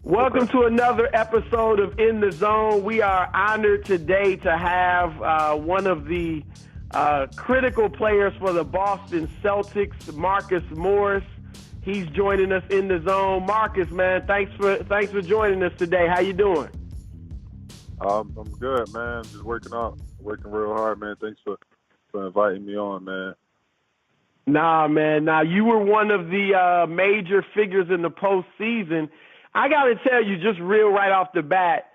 Welcome to another episode of In the Zone. We are honored today to have one of the critical players for the Boston Celtics, Marcus Morris. He's joining us in the zone. Marcus, man, thanks for joining us today. How you doing? I'm good, man. Just working real hard, man. Thanks for inviting me on, man. Nah, man. Now, you were one of the major figures in the postseason. I got to tell you, just real right off the bat,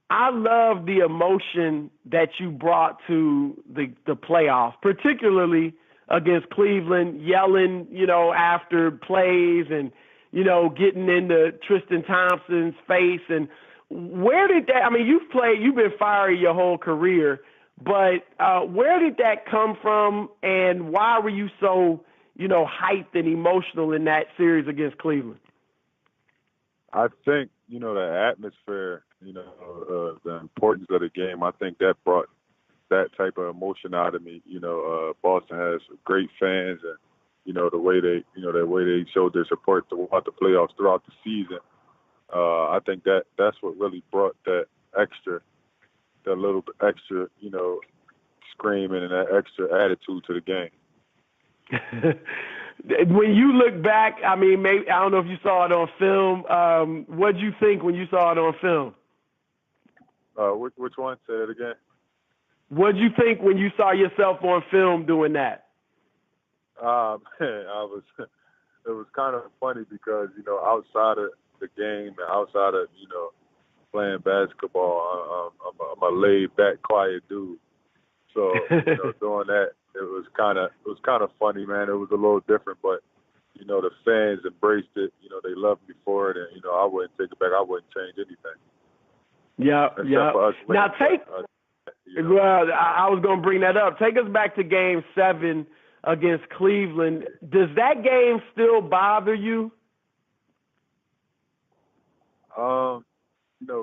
I love the emotion that you brought to the playoffs, particularly against Cleveland, yelling, after plays and, getting into Tristan Thompson's face. And where did that, you've been fiery your whole career, but where did that come from, and why were you so, hyped and emotional in that series against Cleveland? I think, the atmosphere, the importance of the game, I think that brought that type of emotion out of me. Boston has great fans, and, the way they showed their support throughout the playoffs, throughout the season. I think that's what really brought that little bit extra, screaming and that extra attitude to the game. When you look back, maybe I don't know if you saw it on film. What did you think when you saw it on film? Which one? Say it again. What did you think when you saw yourself on film doing that? Man, it was kind of funny because outside of the game and outside of playing basketball, I'm a laid back, quiet dude. So doing that, it was kind of funny, man. It was a little different, but the fans embraced it. They loved me for it, and I wouldn't take it back. I wouldn't change anything. Yeah. Now well, I was going to bring that up. Take us back to Game 7 against Cleveland. Does that game still bother you?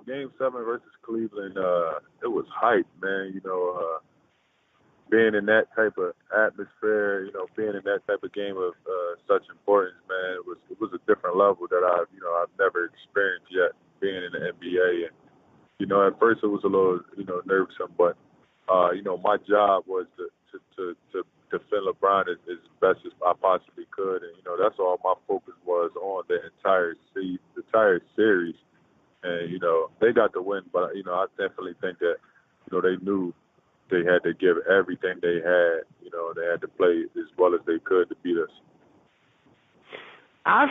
Game 7 versus Cleveland, it was hype, man. Being in that type of atmosphere, being in that type of game of such importance, man, it was a different level that I've never experienced yet being in the NBA. And at first it was a little nervous, but my job was to defend LeBron as best as I possibly could, and that's all my focus was on the entire series. And they got the win, but I definitely think that they knew they had to give everything they had. They had to play as well as they could to beat us. I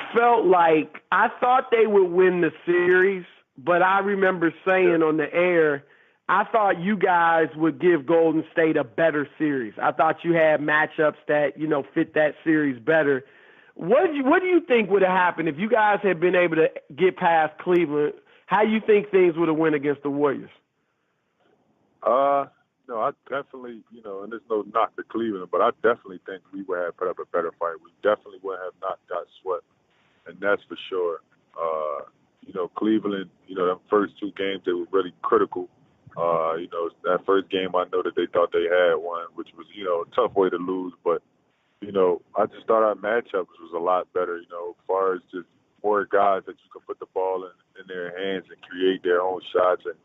thought they would win the series, but I remember saying on the air, I thought you guys would give Golden State a better series. I thought you had matchups that, fit that series better. What do you think would have happened if you guys had been able to get past Cleveland? How do you think things would have went against the Warriors? I definitely, and there's no knock to Cleveland, but I definitely think we would have put up a better fight. We definitely would have not got swept, and that's for sure. Cleveland, them first two games, they were really critical. That first game, I know that they thought they had one, which was, a tough way to lose, but, I just thought our matchups was a lot better, as far as just more guys that you can put the ball in their hands and create their own shots. And,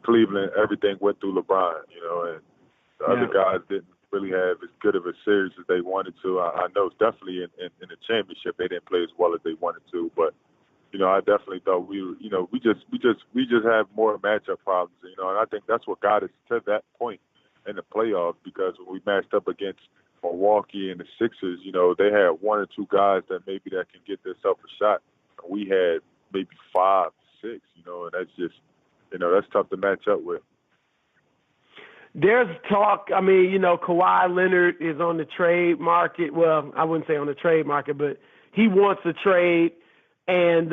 Cleveland, everything went through LeBron, and the other guys didn't really have as good of a series as they wanted to. I know definitely in the championship they didn't play as well as they wanted to, but I definitely thought we just have more matchup problems, and I think that's what got us to that point in the playoffs, because when we matched up against Milwaukee and the Sixers, they had one or two guys that maybe that can get themselves a shot, and we had maybe 5, 6, and that's just. That's tough to match up with. There's talk, Kawhi Leonard is on the trade market. Well, I wouldn't say on the trade market, but he wants a trade. And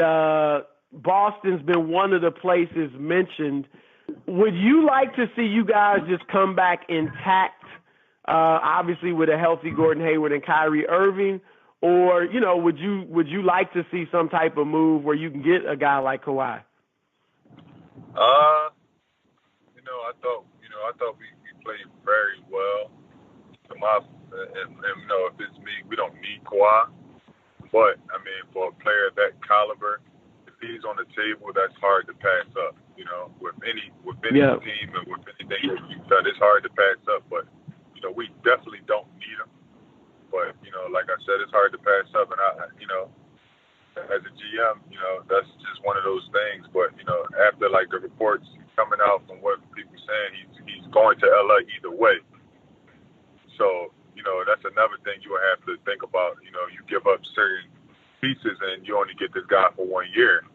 Boston's been one of the places mentioned. Would you like to see you guys just come back intact, obviously with a healthy Gordon Hayward and Kyrie Irving? Or, would you like to see some type of move where you can get a guy like Kawhi? I thought we played very well. If it's me, we don't need Kawhi. But for a player of that caliber, he's on the table, that's hard to pass up. You know, with any Yeah. team and with anything that you've done, it's hard to pass up. But you know, we definitely don't need him. But you know, like I said, it's hard to pass up. And you know, as a GM, you know, that's just one of those things. But you know, after like the reports coming out from what people saying, he's going to LA either way. So you know, that's another thing you will have to think about. You know, you give up certain pieces and you only get this guy for 1 year.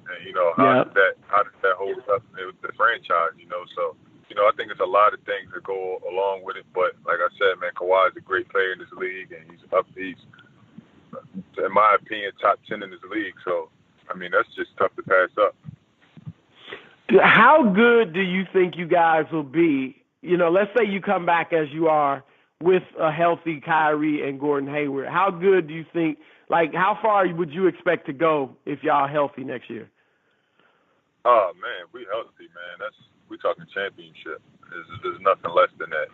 And you know, how does that hold up with the franchise? You know, so you know, I think it's a lot of things that go along with it. But like I said, man, Kawhi is a great player in this league, and he's in my opinion, top 10 in this league. So I mean, that's just tough to pass up. How good do you think you guys will be? You know, let's say you come back as you are with a healthy Kyrie and Gordon Hayward. How good do you think? Like, how far would you expect to go if y'all healthy next year? Oh man, we healthy, man. We talking championship. There's nothing less than that.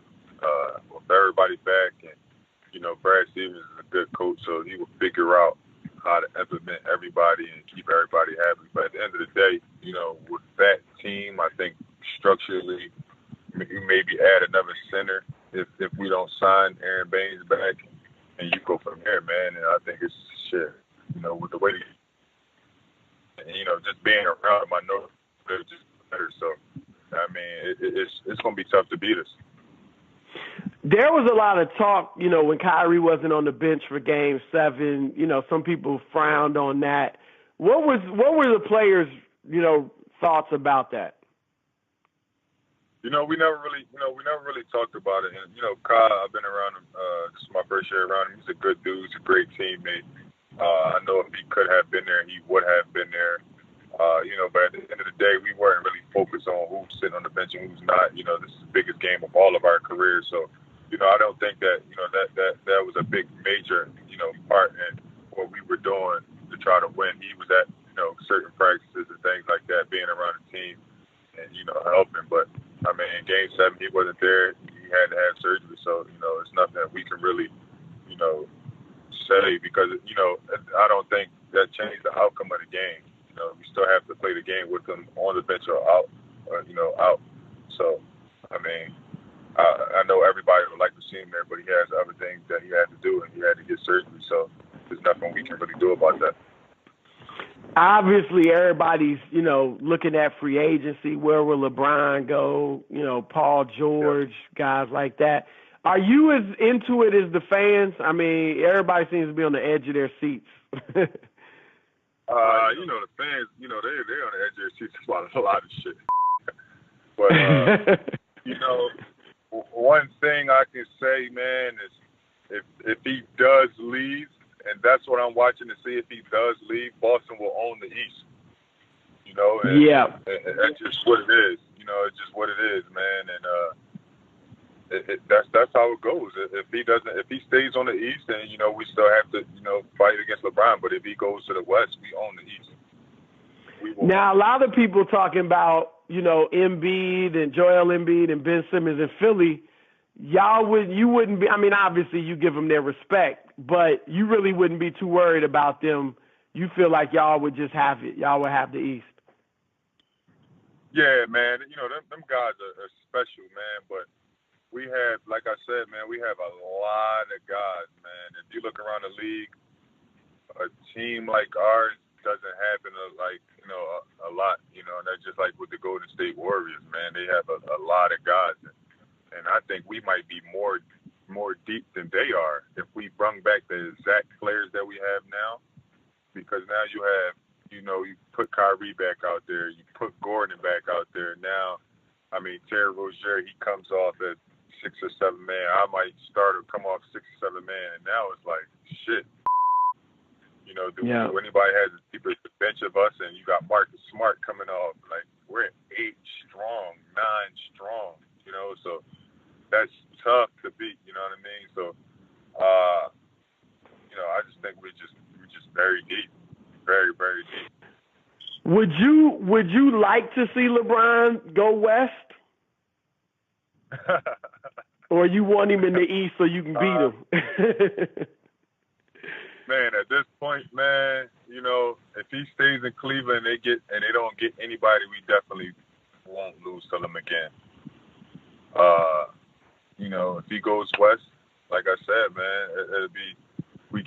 With everybody back, and you know, Brad Stevens is a good coach, so he will figure out how to implement everybody and keep everybody happy. But at the end of the day, you know, with that team, I think structurally, you maybe add another center if we don't sign Aaron Baines back, and you go from there, man. And I think it's shit. You know, with the way. And, you know, just being around him, I know they're just better. So, I mean, it's going to be tough to beat us. There was a lot of talk, you know, when Kyrie wasn't on the bench for Game 7. You know, some people frowned on that. What were the players, you know, thoughts about that? You know, we never really talked about it. And you know, Kyle, I've been around him. This is my first year around him. He's a good dude. He's a great teammate. I know if he could have been there, he would have been there. You know, but at the end of the day, we weren't really focused on who's sitting on the bench and who's not. You know, this is the biggest game of all of our careers. So, you know, I don't think that, you know, that was a big major, you know, part in what we were doing to try to win. He was at, you know, certain practices and things like that, being around the team and, you know, helping. But, I mean, in Game 7, he wasn't there. He had to have surgery. So, you know, it's nothing that we can really, you know, say because, you know, I don't think that changed the outcome of the game. You know, we still have to play the game with him on the bench or out, out. So, I mean, I know everybody would like to see him there, but he has other things that he had to do, and he had to get surgery. So there's nothing we can really do about that. Obviously, everybody's, you know, looking at free agency. Where will LeBron go? You know, Paul George, guys like that. Are you as into it as the fans? I mean, everybody seems to be on the edge of their seats. You know, the fans, you know, they're on the edge of their seats about a lot of shit. But, you know, one thing I can say, man, is if he does leave, and that's what I'm watching to see, if he does leave, Boston will own the East. You know, and that's just what it is. You know, it's just what it is, man. And that's how it goes. If he stays on the East, then you know we still have to, you know, fight against LeBron. But if he goes to the West, we own the East. Now a lot of people talking about, you know, Embiid and Joel Embiid and Ben Simmons in Philly. You wouldn't be. I mean, obviously you give them their respect, but you really wouldn't be too worried about them. You feel like y'all would just have it. Y'all would have the East. Yeah, man. You know, them guys are special, man. But we have, like I said, man, we have a lot of guys, man. If you look around the league, a team like ours doesn't happen a lot, you know, and that's just like with the Golden State Warriors, man. They have a lot of guys. And I think we might be more deep than they are if we bring back the exact players that we have now. Because now you have, you know, you put Kyrie back out there, you put Gordon back out there. Now, I mean, Terry Rozier, he comes off at 6 or 7 man. I might start or come off 6 or 7 man, and now it's like shit. You know, anybody has the deepest bench of us, and you got Marcus Smart coming off, like we're at 8 strong, 9 strong. You know, so that's tough to beat. You know what I mean? So, you know, I just think we're just very deep, very, very deep. Would you like to see LeBron go west? Or you want him in the East so you can beat him? Man, at this point, man, if he stays in Cleveland, they don't get anybody, we definitely won't lose to him again. If he goes west, like I said, man, it'll be we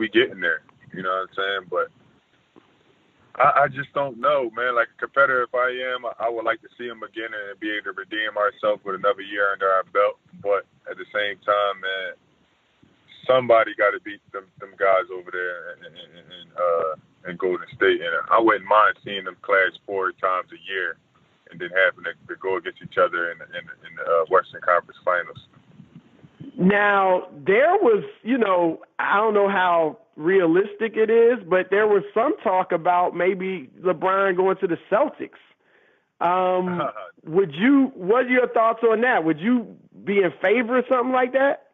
getting there. You know what I'm saying? But I just don't know, man. Like a competitor, if I am, I would like to see him again and be able to redeem ourselves with another year under our belt. But at the same time, man, somebody got to beat them guys over there in Golden State. And I wouldn't mind seeing them clash 4 times a year and then having to go against each other in the Western Conference Finals. Now, there was, I don't know how realistic it is, but there was some talk about maybe LeBron going to the Celtics. What are your thoughts on that? Would you be in favor of something like that?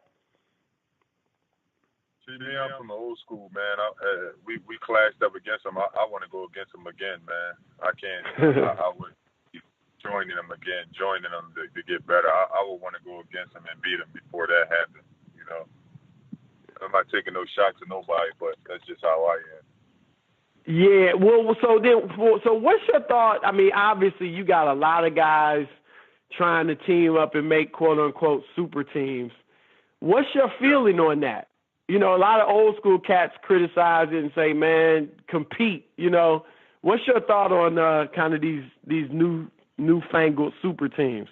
See, I'm from the old school, man. We clashed up against him. I want to go against him again, man. I can't. I would be joining them to get better. I would want to go against him and beat him before that happened. I'm not taking no shots at nobody, but that's just how I am. Yeah. Well, so what's your thought? I mean, obviously you got a lot of guys trying to team up and make quote unquote super teams. What's your feeling on that? A lot of old school cats criticize it and say, man, compete. What's your thought on kind of these newfangled super teams?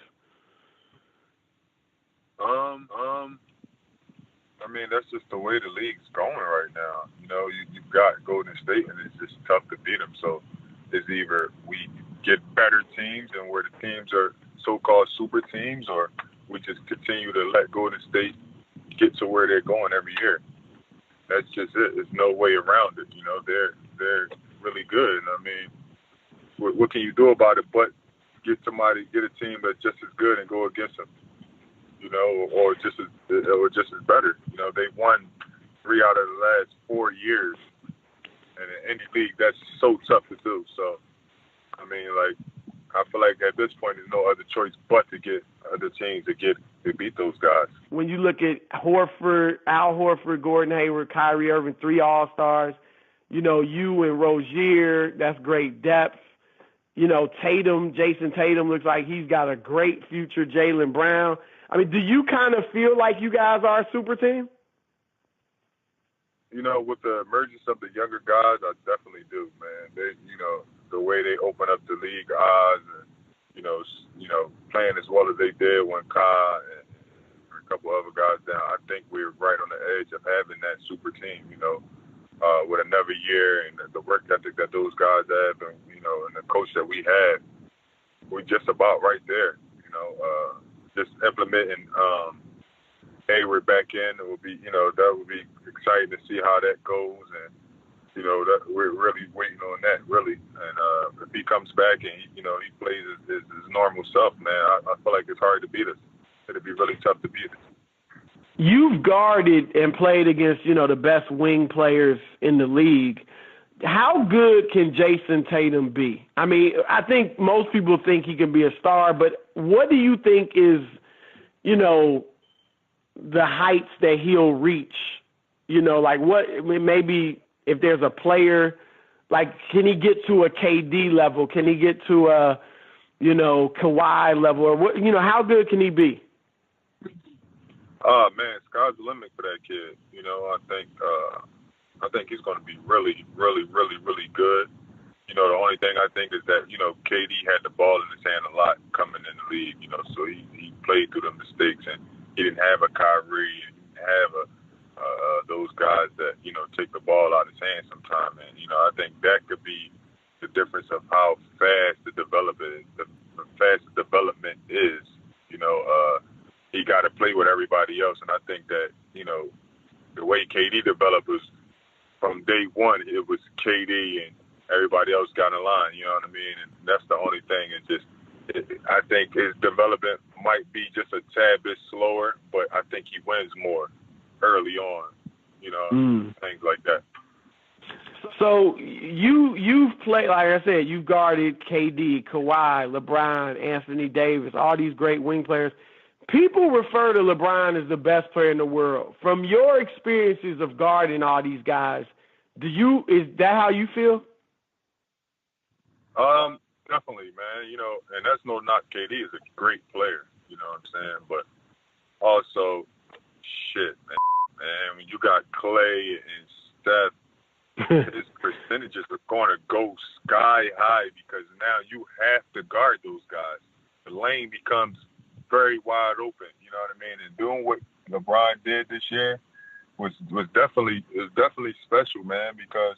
I mean, that's just the way the league's going right now. You've got Golden State, and it's just tough to beat them. So it's either we get better teams and where the teams are so-called super teams, or we just continue to let Golden State get to where they're going every year. That's just it. There's no way around it. They're really good. And I mean, what can you do about it but get a team that's just as good and go against them? Or just as better. They've won 3 out of the last 4 years, and in any league that's so tough to do. So, I mean, I feel like at this point there's no other choice but to get other teams to beat those guys. When you look at Horford, Al Horford, Gordon Hayward, Kyrie Irving, 3 All-Stars, you and Rozier, that's great depth. Tatum, Jason Tatum looks like he's got a great future. Jaylen Brown. I mean, do you kind of feel like you guys are a super team? With the emergence of the younger guys, I definitely do, man. They, the way they open up the league odds, and playing as well as they did when Kai and a couple other guys down, I think we're right on the edge of having that super team. With another year and the work ethic that those guys have, and and the coach that we have, we're just about right there. Just implementing Hayward back in, it would be, that would be exciting to see how that goes, and that we're really waiting on that, really. And if he comes back and he plays his normal self, man, I feel like it's hard to beat us. It'd be really tough to beat us. You've guarded and played against, the best wing players in the league. How good can Jason Tatum be? I mean, I think most people think he can be a star, but what do you think is, the heights that he'll reach? Maybe if there's a player, can he get to a KD level? Can he get to a, Kawhi level? Or what? How good can he be? Man, sky's the limit for that kid. I think he's going to be really, really, really, really good. The only thing I think is that, KD had the ball in his hand a lot coming in the league, so he played through the mistakes, and he didn't have a Kyrie, and he didn't have those guys that, take the ball out of his hand sometimes. And, I think that could be the difference of how fast the development is. He got to play with everybody else, and I think that, the way KD developed was from day one, it was KD and everybody else got in line, you know what I mean? And that's the only thing. I think his development might be just a tad bit slower, but I think he wins more early on, things like that. So you've played, like I said, you've guarded KD, Kawhi, LeBron, Anthony Davis, all these great wing players. People refer to LeBron as the best player in the world. From your experiences of guarding all these guys, is that how you feel? Definitely, man. And that's no knock. KD is a great player. You know what I'm saying? But also, shit, man. When you got Clay and Steph, his percentages are going to go sky high because now you have to guard those guys. The lane becomes very wide open. You know what I mean? And doing what LeBron did this year was definitely special, man. Because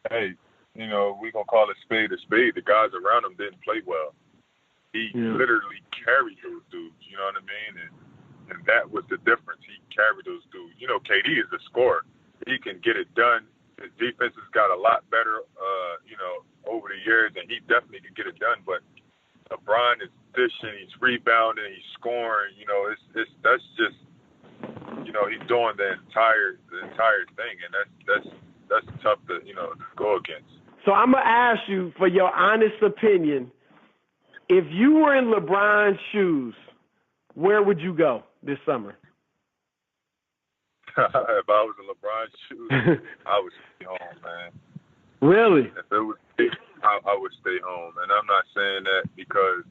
hey, we gonna call a spade a spade. The guys around him didn't play well. He literally carried those dudes. You know what I mean? And that was the difference. He carried those dudes. KD is a scorer. He can get it done. His defense has got a lot better, over the years, and he definitely can get it done. But LeBron is dishing, he's rebounding, he's scoring. That's just, he's doing the entire thing, and that's tough to go against. So I'm gonna ask you for your honest opinion. If you were in LeBron's shoes, where would you go this summer? If I was in LeBron's shoes, I would stay home, man. Really? If it was me, I would stay home. And I'm not saying that because,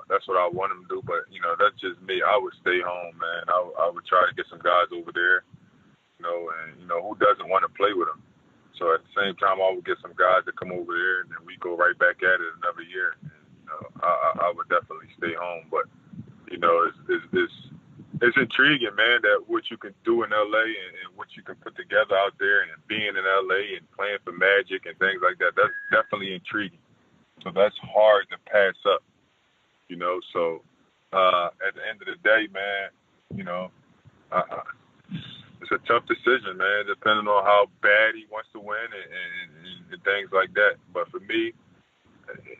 that's what I want him to do, but, that's just me. I would stay home, man. I would try to get some guys over there, and, who doesn't want to play with them? So at the same time, I would get some guys to come over there, and then we go right back at it another year. And, I would definitely stay home. But, it's intriguing, man, that what you can do in L.A. and what you can put together out there and being in L.A. and playing for Magic and things like that, that's definitely intriguing. So that's hard to pass up, So at the end of the day, man, it's a tough decision, man, depending on how bad he wants to win and things like that. But for me,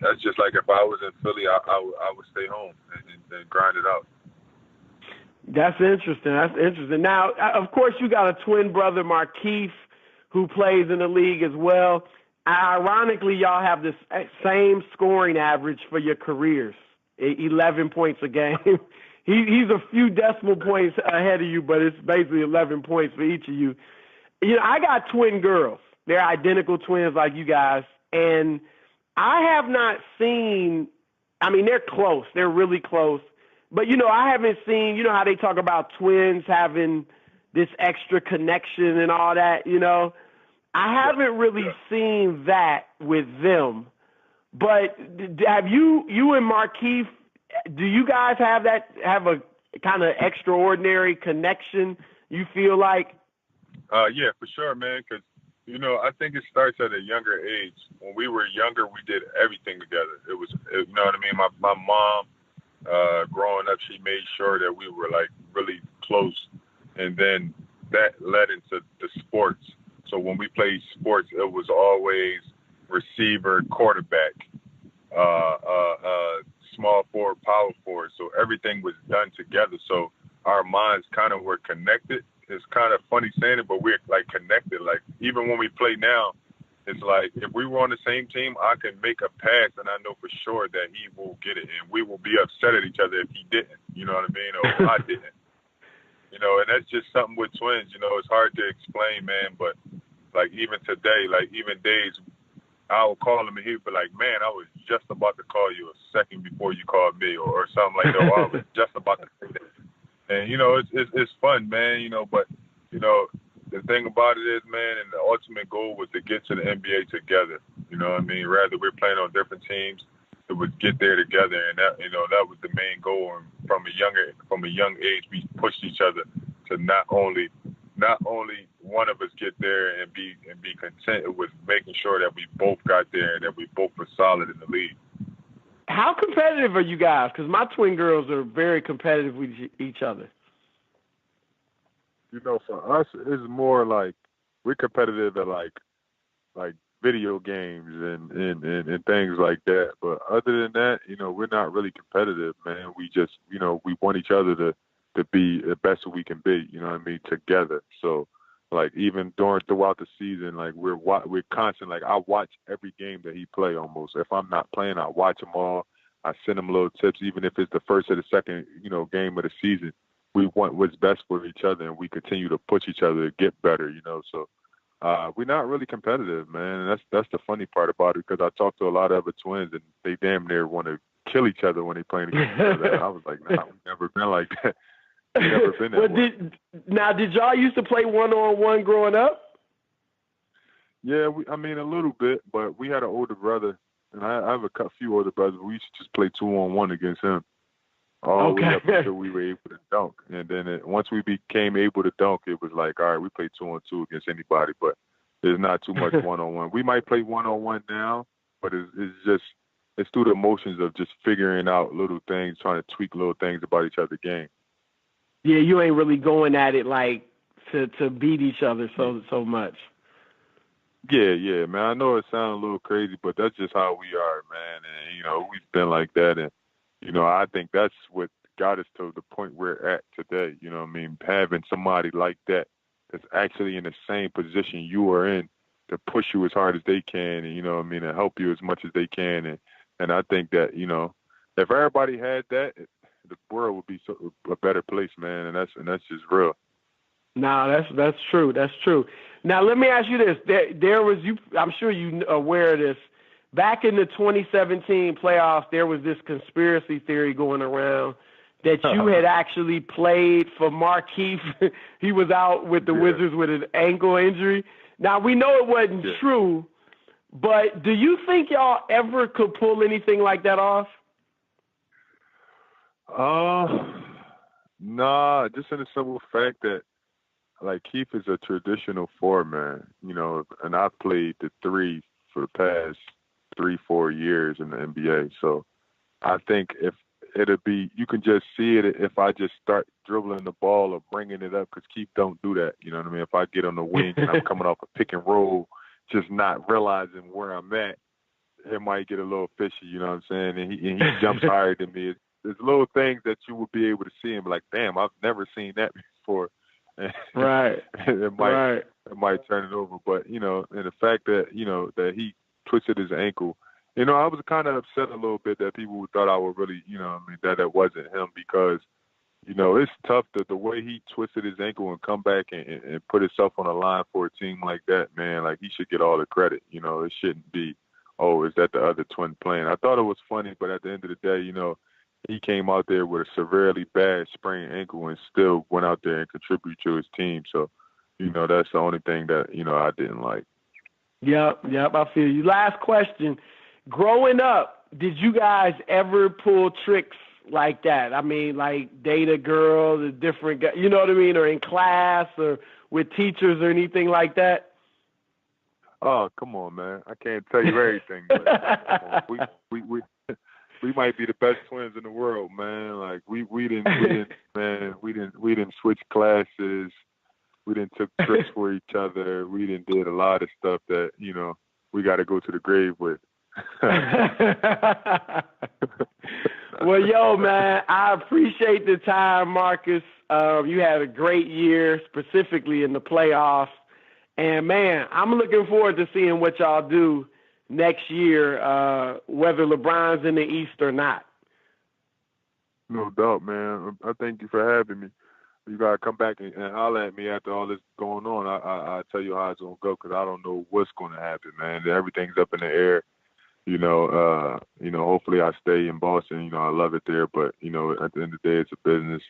that's just like if I was in Philly, I would stay home and grind it out. That's interesting. Now, of course, you got a twin brother, Markeith, who plays in the league as well. Ironically, y'all have this same scoring average for your careers, 11 points a game. He's a few decimal points ahead of you, but it's basically 11 points for each of you. I got twin girls. They're identical twins like you guys, and I have not seen – they're close. They're really close. But, I haven't seen, how they talk about twins having this extra connection and all that, I haven't really seen that with them. But have you and Markeith, do you guys have a kind of extraordinary connection, you feel like? Yeah, for sure, man, because, I think it starts at a younger age. When we were younger, we did everything together. It was, you know what I mean? My mom, growing up, she made sure that we were like really close, and then that led into the sports. So when we played sports, it was always receiver, quarterback, small forward, power forward. So everything was done together. So our minds kind of were connected. It's kind of funny saying it, but we're like connected. Like even when we play now, it's like if we were on the same team, I can make a pass and I know for sure that he will get it, and we will be upset at each other if he didn't. You know what I mean? Or I didn't. And that's just something with twins. It's hard to explain, man. But like even today, like even days, I will call him and he'll be like, "Man, I was just about to call you a second before you called me," or something like that. Or I was just about to say that. And it's fun, man. But the thing about it is, man, and the ultimate goal was to get to the NBA together. You know what I mean? Rather we're playing on different teams, it was get there together, and that that was the main goal. And from a young age, we pushed each other to not only one of us get there and be content. It was making sure that we both got there and that we both were solid in the league. How competitive are you guys? Because my twin girls are very competitive with each other. For us, it's more like we're competitive at like video games and things like that. But other than that, we're not really competitive, man. We just, we want each other to be the best that we can be. You know what I mean? Together. So like even throughout the season, like we're constant. Like I watch every game that he play almost. If I'm not playing, I watch them all. I send them little tips, even if it's the first or the second, game of the season. We want what's best for each other, and we continue to push each other to get better. So we're not really competitive, man. And that's the funny part about it, because I talk to a lot of other twins, and they damn near want to kill each other when they playing against each other. And I was like, nah, we've never been like that. We've never been that way. Did y'all used to play one-on-one growing up? Yeah, a little bit, but we had an older brother, and I have a few older brothers. We used to just play 2-on-1 against him all the way up until we were able to dunk. And then once we became able to dunk, it was like, all right, we play 2-on-2 against anybody, but there's not too much one-on-one. We might play one-on-one now, but it's through the motions of just figuring out little things, trying to tweak little things about each other's game. Yeah, you ain't really going at it like to beat each other so much. Yeah, man. I know it sounds a little crazy, but that's just how we are, man. And, we've been like that. And, I think that's what got us to the point we're at today. Having somebody like that that's actually in the same position you are in to push you as hard as they can and, and help you as much as they can. And I think that, if everybody had that, the world would be a better place, man. And that's just real. No, that's true. That's true. Now, let me ask you this. There was I'm sure you're aware of this. Back in the 2017 playoffs, there was this conspiracy theory going around that you had actually played for Markeith. He was out with the Wizards with an ankle injury. Now, we know it wasn't true, but do you think y'all ever could pull anything like that off? Nah, just in the simple fact that, like, Keith is a traditional four, man, and I've played the three for the past 3-4 years in the NBA. So I think if you can just see it if I just start dribbling the ball or bringing it up, because Keith don't do that. You know what I mean? If I get on the wing and I'm coming off a pick and roll, just not realizing where I'm at, it might get a little fishy, you know what I'm saying? And he jumps higher than me. There's little things that you will be able to see and be like, damn, I've never seen that before. Right. It might turn it over. But, and the fact that, that he twisted his ankle, I was kind of upset a little bit that people thought I would really, that it wasn't him, because, it's tough that the way he twisted his ankle and come back and put himself on the line for a team like that, man, like, he should get all the credit. It shouldn't be, oh, is that the other twin playing? I thought it was funny, but at the end of the day, he came out there with a severely bad sprained ankle and still went out there and contributed to his team. So, that's the only thing that, I didn't like. Yep, I feel you. Last question. Growing up, did you guys ever pull tricks like that? I mean, like date a girl, the different guys, you know what I mean? Or in class or with teachers or anything like that? Oh, come on, man. I can't tell you everything. But come on. We might be the best twins in the world, man. Like we didn't switch classes. We didn't took trips for each other. We didn't did a lot of stuff that, we got to go to the grave with. Well, yo, man, I appreciate the time, Marcus. You had a great year, specifically in the playoffs. And, man, I'm looking forward to seeing what y'all do next year, whether LeBron's in the East or not. No doubt, man. I thank you for having me. You got to come back and holler at me after all this going on. I'll tell you how it's going to go, because I don't know what's going to happen, man. Everything's up in the air. Hopefully I stay in Boston. I love it there. But, at the end of the day, it's a business.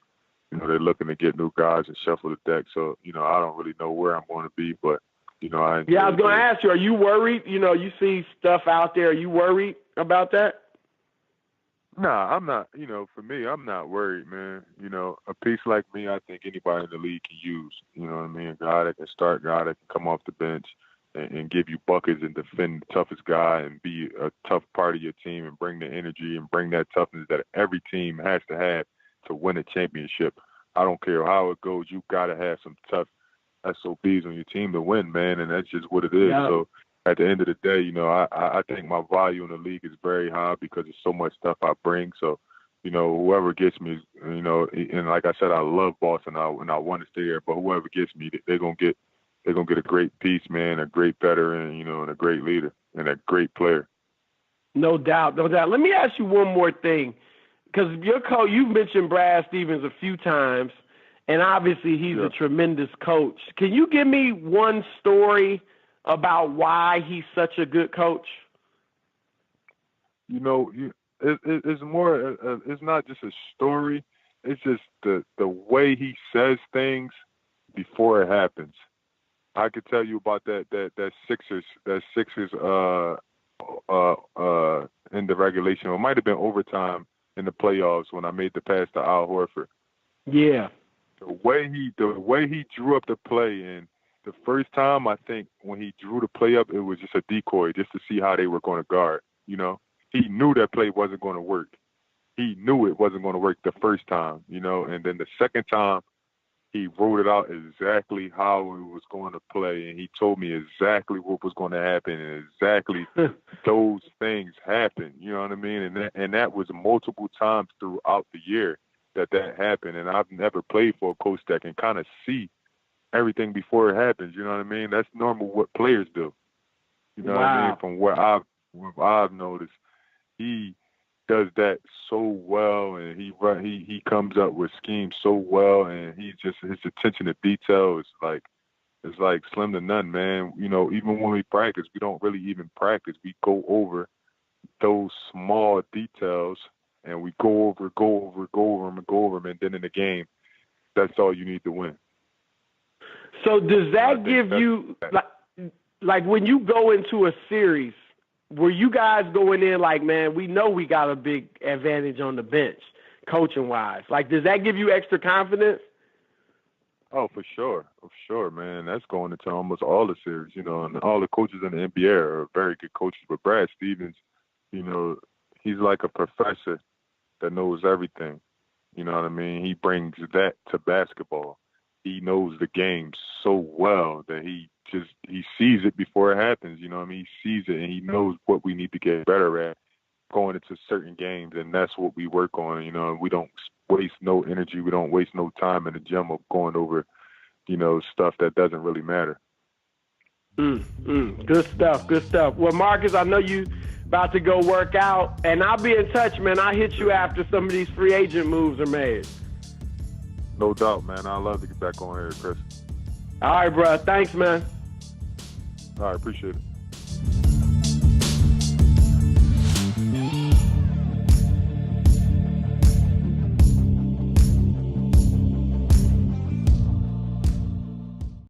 They're looking to get new guys and shuffle the deck. So, I don't really know where I'm going to be, but, I was going to ask you, are you worried? You see stuff out there. Are you worried about that? Nah, I'm not. For me, I'm not worried, man. A piece like me, I think anybody in the league can use. You know what I mean? A guy that can start, a guy that can come off the bench and give you buckets and defend the toughest guy and be a tough part of your team and bring the energy and bring that toughness that every team has to have to win a championship. I don't care how it goes. You got to have some tough SOBs on your team to win, man, and that's just what it is. Yeah. So at the end of the day, I think my value in the league is very high because there's so much stuff I bring. So, whoever gets me, and like I said, I love Boston and I want to stay there, but whoever gets me, they're going to get a great piece, man, a great veteran, and a great leader and a great player. No doubt, no doubt. Let me ask you one more thing, because your coach, you've mentioned Brad Stevens a few times, and obviously he's a tremendous coach. Can you give me one story about why he's such a good coach? You know, it's more. It's not just a story. It's just the way he says things before it happens. I could tell you about that Sixers in the regulation. It might have been overtime in the playoffs when I made the pass to Al Horford. Yeah. The way he drew up the play, and the first time I think when he drew the play up, it was just a decoy just to see how they were going to guard. You know, he knew that play wasn't going to work. He knew it wasn't going to work the first time. You know, and then the second time, he wrote it out exactly how it was going to play, and he told me exactly what was going to happen, and exactly those things happened. You know what I mean? And that was multiple times throughout the year that happened. And I've never played for a coach that can kind of see everything before it happens. You know what I mean? That's normal what players do. You know what I mean? From what I've noticed, he does that so well, and he comes up with schemes so well, and his attention to detail is like slim to none, man. You know, even when we practice, we don't really even practice. We go over those small details, and we go over them, and then in the game, that's all you need to win. So does that give you like when you go into a series? Were you guys going in like, man, we know we got a big advantage on the bench, coaching-wise? Like, does that give you extra confidence? Oh, for sure, man. That's going into almost all the series, you know, and all the coaches in the NBA are very good coaches. But Brad Stevens, you know, he's like a professor that knows everything. You know what I mean? He brings that to basketball. He knows the game so well that he sees it before it happens. You know what I mean? He sees it, and he knows what we need to get better at going into certain games, and that's what we work on. You know, we don't waste no energy. We don't waste no time in the gym of going over, you know, stuff that doesn't really matter. Good stuff. Well, Marcus, I know you about to go work out, and I'll be in touch, man. I'll hit you after some of these free agent moves are made. No doubt, man. I'd love to get back on here, Chris. All right, bro. Thanks, man. All right, appreciate it.